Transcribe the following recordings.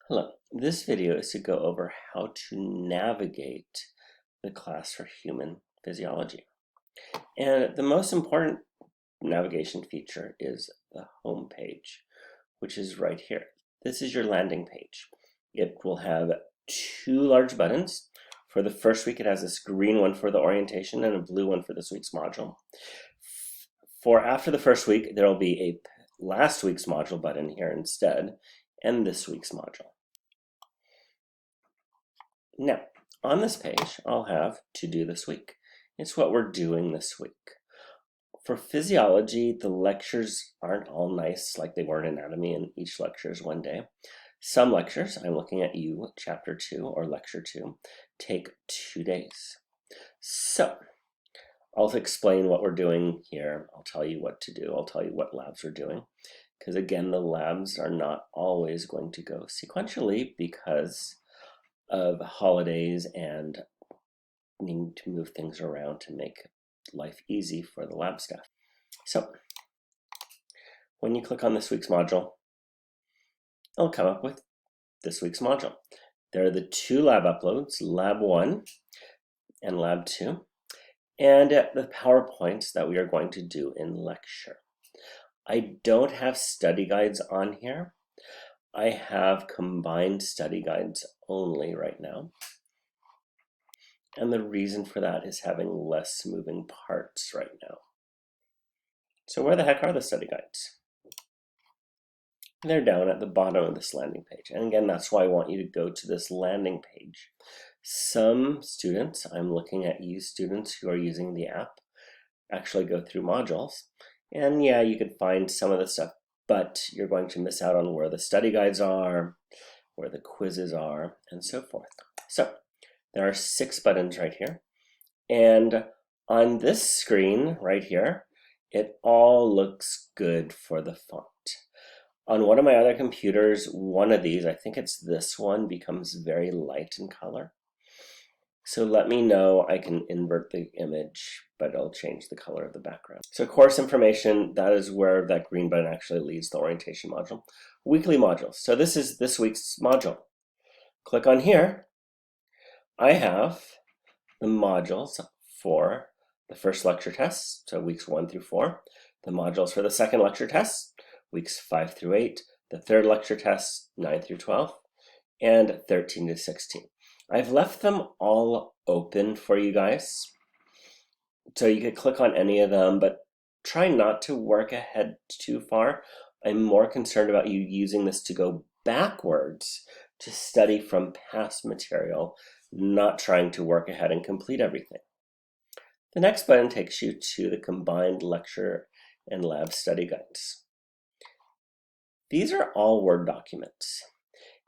Hello, this video is to go over how to navigate the class for human physiology. And the most important navigation feature is the home page, which is right here. This is your landing page. It will have two large buttons. For the first week, it has this green one for the orientation and a blue one for this week's module. For after the first week, there will be a last week's module button here instead, and this week's module. Now, on this page, I'll have to do this week. It's what we're doing this week. For physiology, the lectures aren't all nice like they were in anatomy, and each lecture is one day. Some lectures, I'm looking at you, chapter 2 or lecture 2, take 2 days. So, I'll explain what we're doing here. I'll tell you what to do. I'll tell you what labs we're doing. Because again, the labs are not always going to go sequentially because of holidays and needing to move things around to make life easy for the lab staff. So when you click on this week's module, it'll come up with this week's module. There are the two lab uploads, lab 1 and lab 2, and the PowerPoints that we are going to do in lecture. I don't have study guides on here. I have combined study guides only right now. And the reason for that is having less moving parts right now. So where the heck are the study guides? They're down at the bottom of this landing page. And again, that's why I want you to go to this landing page. Some students, I'm looking at you students who are using the app, actually go through modules. And yeah, you could find some of the stuff, but you're going to miss out on where the study guides are, where the quizzes are, and so forth. So there are 6 buttons right here. And on this screen right here, it all looks good for the font. On one of my other computers, one of these, I think it's this one, becomes very light in color. So let me know. I can invert the image, but it'll change the color of the background. So course information, that is where that green button actually leads the orientation module. Weekly modules. So this is this week's module. Click on here. I have the modules for the first lecture test, so weeks 1 through 4. The modules for the second lecture test, weeks 5 through 8. The third lecture test, 9 through 12. And 13 to 16. I've left them all open for you guys. So you could click on any of them, but try not to work ahead too far. I'm more concerned about you using this to go backwards to study from past material, not trying to work ahead and complete everything. The next button takes you to the combined lecture and lab study guides. These are all Word documents.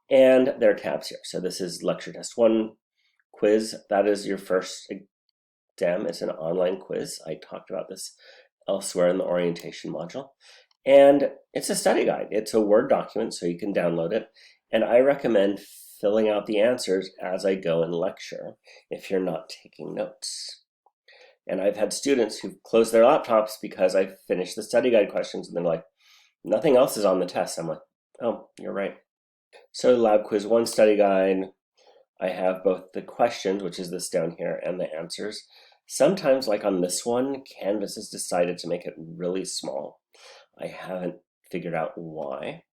And there are tabs here. So this is lecture test 1 quiz. That is your first exam. It's an online quiz. I talked about this elsewhere in the orientation module. And it's a study guide. It's a Word document, so you can download it. And I recommend filling out the answers as I go in lecture if you're not taking notes. And I've had students who've closed their laptops because I finished the study guide questions and they're like, nothing else is on the test. I'm like, oh, you're right. So lab quiz 1 study guide, I have both the questions, which is this down here, and the answers. Sometimes, like on this one, Canvas has decided to make it really small. I haven't figured out why.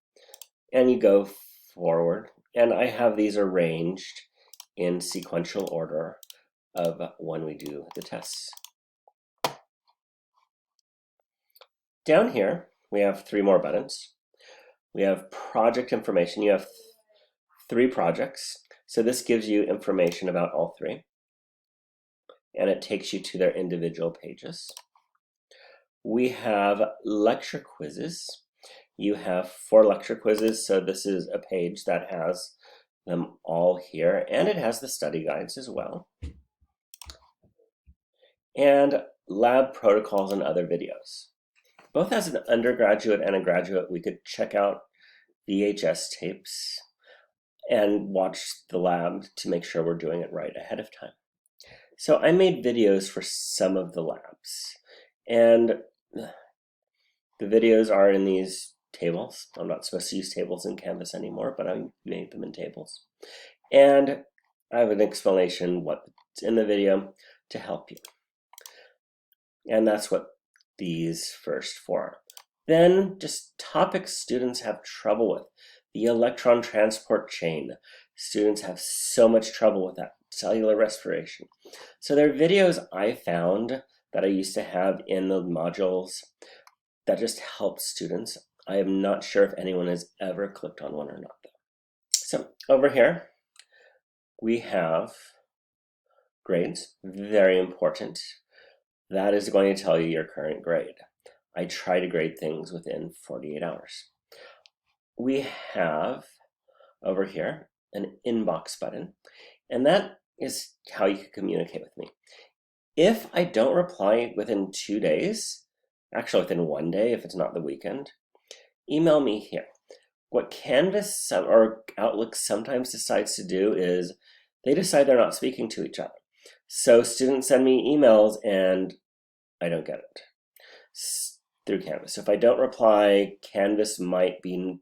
And you go forward, and I have these arranged in sequential order of when we do the tests. Down here, we have 3 more buttons. We have project information. You have 3 projects. So this gives you information about all 3. And it takes you to their individual pages. We have lecture quizzes. You have 4 lecture quizzes. So this is a page that has them all here. And it has the study guides as well. And lab protocols and other videos. Both as an undergraduate and a graduate, we could check out VHS tapes and watch the lab to make sure we're doing it right ahead of time. So I made videos for some of the labs, and the videos are in these tables. I'm not supposed to use tables in Canvas anymore, but I made them in tables. And I have an explanation what's in the video to help you. And that's what these first four are. Then just topics students have trouble with. The electron transport chain. Students have so much trouble with that. Cellular respiration. So there are videos I found that I used to have in the modules that just help students. I am not sure if anyone has ever clicked on one or not though. So over here, we have grades, very important. That is going to tell you your current grade. I try to grade things within 48 hours. We have over here an inbox button, and that is how you can communicate with me. If I don't reply within 2 days, actually within 1 day if it's not the weekend, email me here. What Canvas or Outlook sometimes decides to do is they decide they're not speaking to each other. So students send me emails and I don't get it through Canvas. So if I don't reply, Canvas might be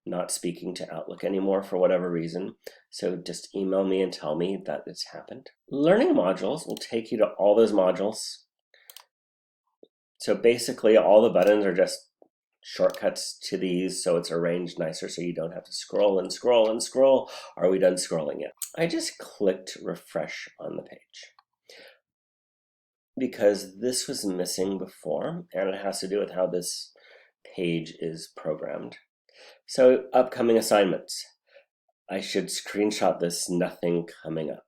not speaking to Outlook anymore for whatever reason. So just email me and tell me that it's happened. Learning modules will take you to all those modules. So basically all the buttons are just shortcuts to these, so it's arranged nicer so you don't have to scroll and scroll and scroll. Are we done scrolling yet? I just clicked refresh on the page because this was missing before, and it has to do with how this page is programmed. So upcoming assignments. I should screenshot this, nothing coming up.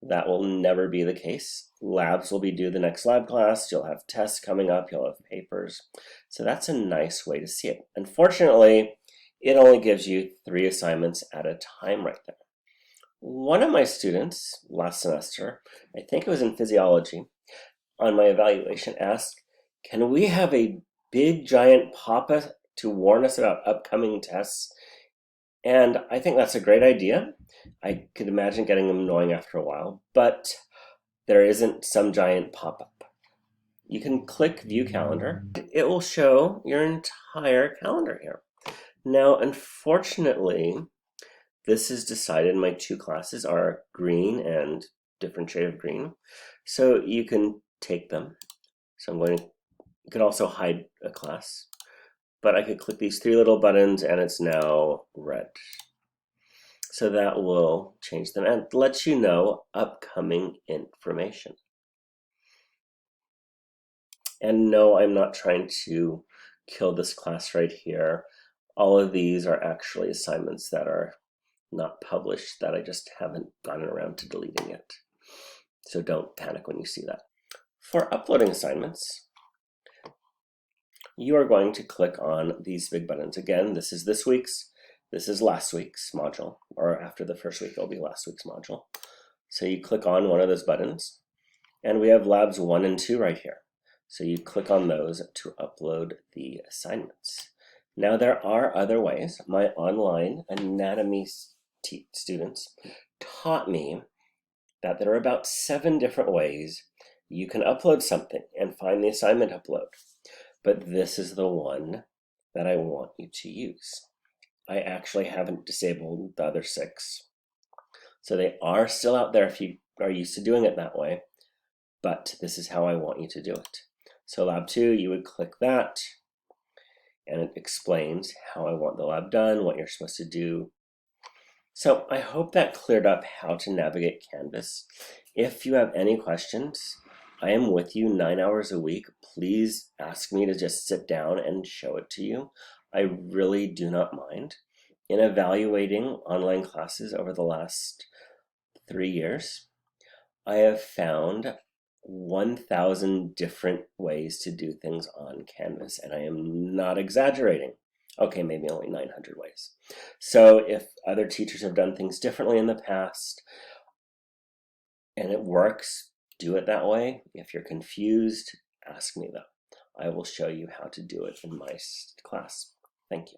That will never be the case. Labs will be due the next lab class. You'll have tests coming up. You'll have papers. So that's a nice way to see it. Unfortunately, it only gives you 3 assignments at a time right there. One of my students last semester, I think it was in physiology, on my evaluation asked, can we have a big giant pop-up to warn us about upcoming tests? And I think that's a great idea. I could imagine getting annoying after a while, but there isn't some giant pop-up. You can click View Calendar. It will show your entire calendar here. Now, unfortunately, this is decided. My 2 classes are green and different shade of green, so you can take them. So you could also hide a class, but I could click these 3 little buttons and it's now red. So that will change them and let you know upcoming information. And no, I'm not trying to kill this class right here. All of these are actually assignments that are not published that I just haven't gotten around to deleting yet. So don't panic when you see that. For uploading assignments, you are going to click on these big buttons. Again, this is this week's, this is last week's module, or after the first week, it'll be last week's module. So you click on one of those buttons, and we have labs 1 and 2 right here. So you click on those to upload the assignments. Now there are other ways. My online anatomy students taught me that there are about 7 different ways you can upload something and find the assignment upload. But this is the one that I want you to use. I actually haven't disabled the other 6. So they are still out there if you are used to doing it that way, but this is how I want you to do it. So lab 2, you would click that, and it explains how I want the lab done, what you're supposed to do. So I hope that cleared up how to navigate Canvas. If you have any questions, I am with you 9 hours a week. Please ask me to just sit down and show it to you. I really do not mind. In evaluating online classes over the last 3 years, I have found 1,000 different ways to do things on Canvas, and I am not exaggerating. Okay, maybe only 900 ways. So if other teachers have done things differently in the past and it works, do it that way. If you're confused, ask me though. I will show you how to do it in my class. Thank you.